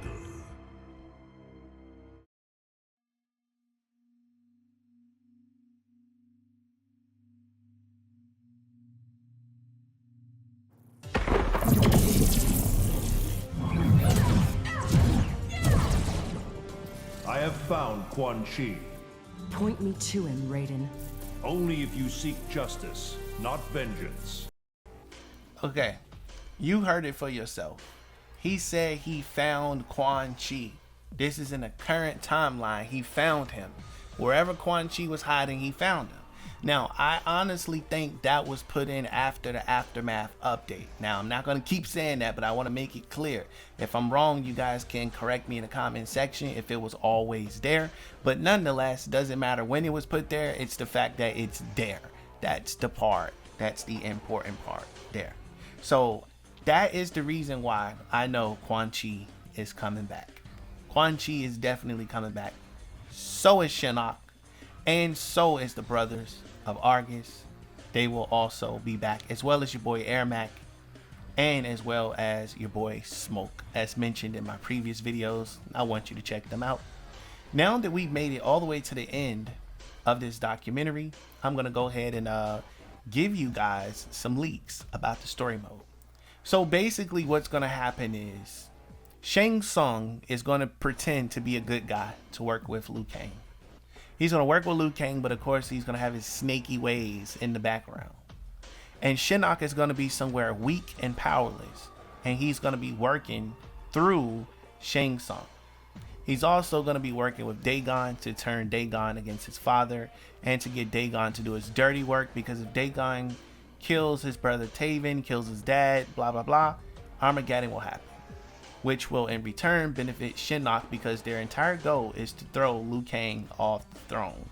I have found Quan Chi. Point me to him, Raiden. Only if you seek justice, not vengeance. Okay, you heard it for yourself. He said he found Quan Chi. This is in the current timeline. He found him. Wherever Quan Chi was hiding, he found him. Now, I honestly think that was put in after the Aftermath update. Now, I'm not going to keep saying that, but I want to make it clear. If I'm wrong, you guys can correct me in the comment section if it was always there. But nonetheless, doesn't matter when it was put there. It's the fact that it's there. That's the part. That's the important part there. So that is the reason why I know Quan Chi is coming back. Quan Chi is definitely coming back. So is Shinnok. And so is the brothers of Argus. They will also be back, as well as your boy Ermac, and as well as your boy Smoke, as mentioned in my previous videos. I want you to check them out. Now that we've made it all the way to the end of this documentary, I'm going to go ahead and give you guys some leaks about the story mode. So basically what's going to happen is Shang Tsung is going to pretend to be a good guy to work with Liu Kang. He's going to work with Liu Kang, but of course he's going to have his snaky ways in the background. And Shinnok is going to be somewhere weak and powerless, and he's going to be working through Shang Tsung. He's also going to be working with Dagon to turn Dagon against his father and to get Dagon to do his dirty work, because if Dagon kills his brother Taven, kills his dad, blah blah blah, Armageddon will happen, which will in return benefit Shinnok, because their entire goal is to throw Liu Kang off the throne.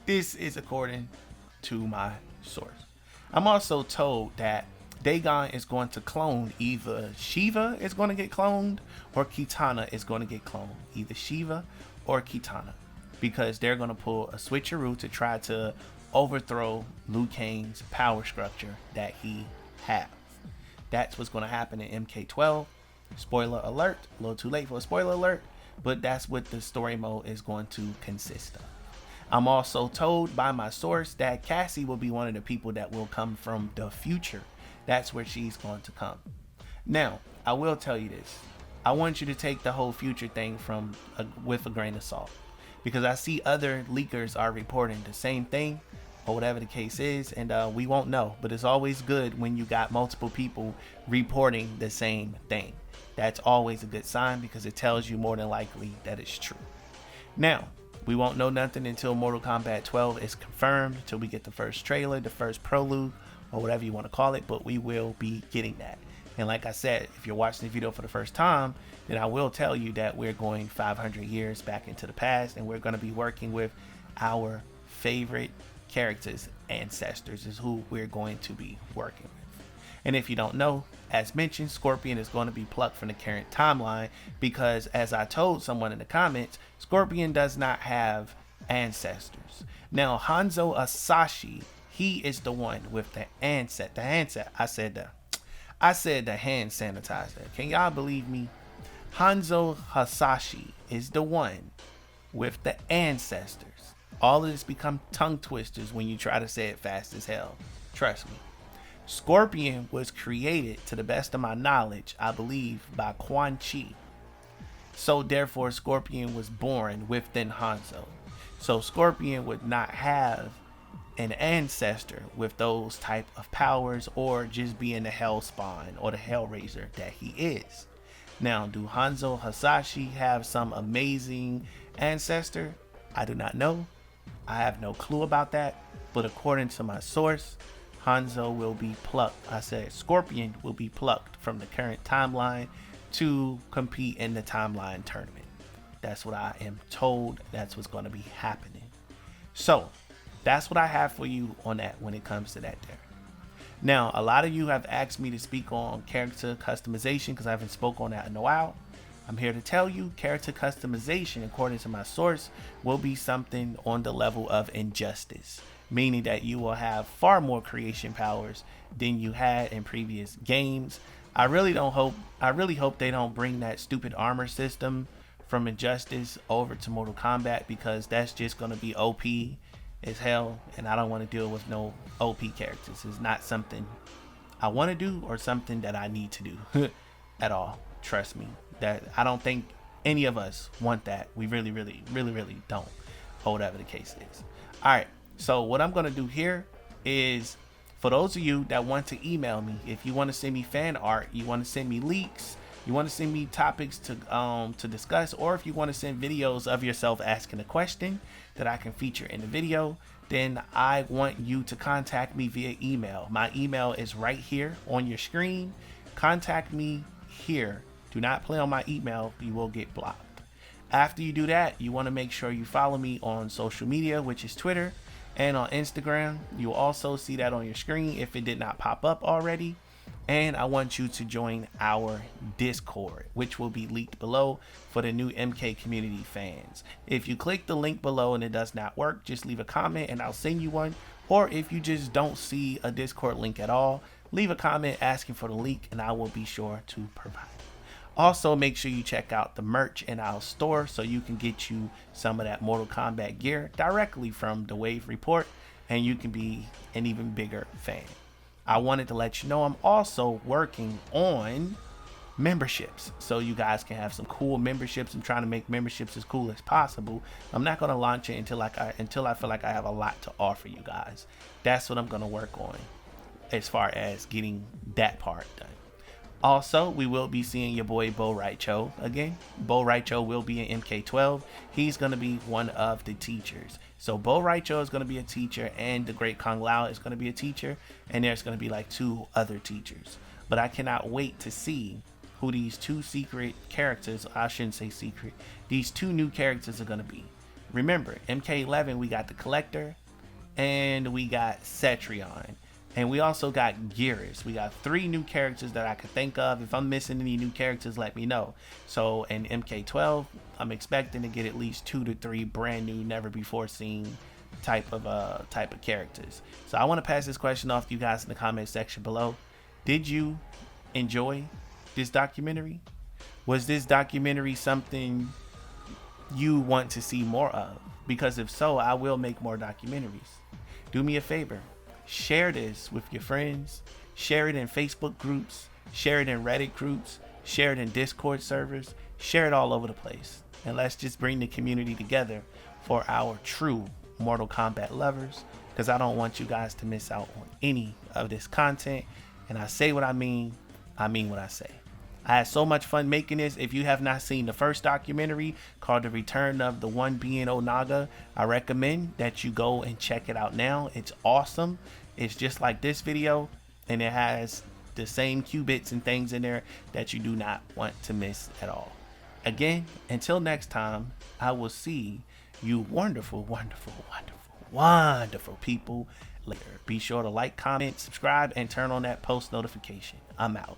This is according to my source. I'm also told that Dagon is going to clone, either Shiva is going to get cloned or Kitana is going to get cloned. Either Shiva or Kitana, because they're going to pull a switcheroo to try to overthrow Liu Kang's power structure that he has. That's what's going to happen in MK12. Spoiler alert, a little too late for a spoiler alert, but that's what the story mode is going to consist of. I'm also told by my source that Cassie will be one of the people that will come from the future. That's where she's going to come. Now, I will tell you this. I want you to take the whole future thing with a grain of salt, because I see other leakers are reporting the same thing, or whatever the case is, and we won't know. But it's always good when you got multiple people reporting the same thing. That's always a good sign, because it tells you more than likely that it's true. Now, we won't know nothing until Mortal Kombat 12 is confirmed, until we get the first trailer, the first prelude, or whatever you want to call it, but we will be getting that. And like I said, if you're watching the video for the first time, then I will tell you that we're going 500 years back into the past, and we're going to be working with our favorite characters. Ancestors is who we're going to be working with. And if you don't know, as mentioned, Scorpion is going to be plucked from the current timeline, because as I told someone in the comments, Scorpion does not have ancestors. Now, Hanzo Asashi, he is the one with the handset. I said the hand sanitizer. Can y'all believe me? Hanzo Hasashi is the one with the ancestors. All of this become tongue twisters when you try to say it fast as hell. Trust me. Scorpion was created, to the best of my knowledge, I believe, by Quan Chi. So therefore, Scorpion was born within Hanzo. So Scorpion would not have an ancestor with those type of powers, or just being the Hellspawn or the Hellraiser that he is. Now, do Hanzo Hasashi have some amazing ancestor? I do not know. I have no clue about that. But according to my source, Hanzo will be plucked. I said Scorpion will be plucked from the current timeline to compete in the timeline tournament. That's what I am told. That's what's going to be happening. So that's what I have for you on that when it comes to that there. Now, a lot of you have asked me to speak on character customization, because I haven't spoke on that in a while. I'm here to tell you, character customization, according to my source, will be something on the level of Injustice, meaning that you will have far more creation powers than you had in previous games. I really hope they don't bring that stupid armor system from Injustice over to Mortal Kombat, because that's just going to be OP as hell, and I don't want to deal with no OP characters. It's not something I want to do or something that I need to do at all. Trust me, that I don't think any of us want that. We really don't, or whatever the case is. All right, so what I'm going to do here is, for those of you that want to email me, if you want to send me fan art, you want to send me leaks, you want to send me topics to discuss, or if you want to send videos of yourself asking a question that I can feature in the video, then I want you to contact me via email. My email is right here on your screen. Contact me here. Do not play on my email. You will get blocked. After you do that, you want to make sure you follow me on social media, which is Twitter, and on Instagram. You'll also see that on your screen if it did not pop up already. And I want you to join our Discord, which will be linked below for the new MK community fans. If you click the link below and it does not work, just leave a comment and I'll send you one. Or if you just don't see a Discord link at all, leave a comment asking for the link and I will be sure to provide it. Also, make sure you check out the merch in our store so you can get you some of that Mortal Kombat gear directly from the Wave Report, and you can be an even bigger fan. I wanted to let you know I'm also working on memberships, so you guys can have some cool memberships. I'm trying to make memberships as cool as possible. I'm not going to launch it until I feel like I have a lot to offer you guys. That's what I'm going to work on as far as getting that part done. Also, we will be seeing your boy Bo Raicho again. Bo Raicho will be in MK12. He's going to be one of the teachers. So Bo Raicho is going to be a teacher, and the Great Kung Lao is going to be a teacher, and there's going to be like 2 other teachers. But I cannot wait to see who these 2 secret characters, I shouldn't say secret, these 2 new characters are going to be. Remember, MK11, we got the Collector, and we got Cetrion. And we also got Gearus. We got 3 new characters that I could think of. If I'm missing any new characters, let me know. So in MK12, I'm expecting to get at least 2 to 3 brand new, never before seen type of characters. So I want to pass this question off to you guys in the comment section below. Did you enjoy this documentary? Was this documentary something you want to see more of? Because if so, I will make more documentaries. Do me a favor. Share this with your friends, share it in Facebook groups, share it in Reddit groups, share it in Discord servers, share it all over the place. And let's just bring the community together for our true Mortal Kombat lovers, because I don't want you guys to miss out on any of this content. And I say what I mean what I say. I had so much fun making this. If you have not seen the first documentary called The Return of the One Being Onaga, I recommend that you go and check it out now. It's awesome. It's just like this video, and it has the same qubits and things in there that you do not want to miss at all. Again, until next time, I will see you wonderful, wonderful, wonderful, wonderful people later. Be sure to like, comment, subscribe, and turn on that post notification. I'm out.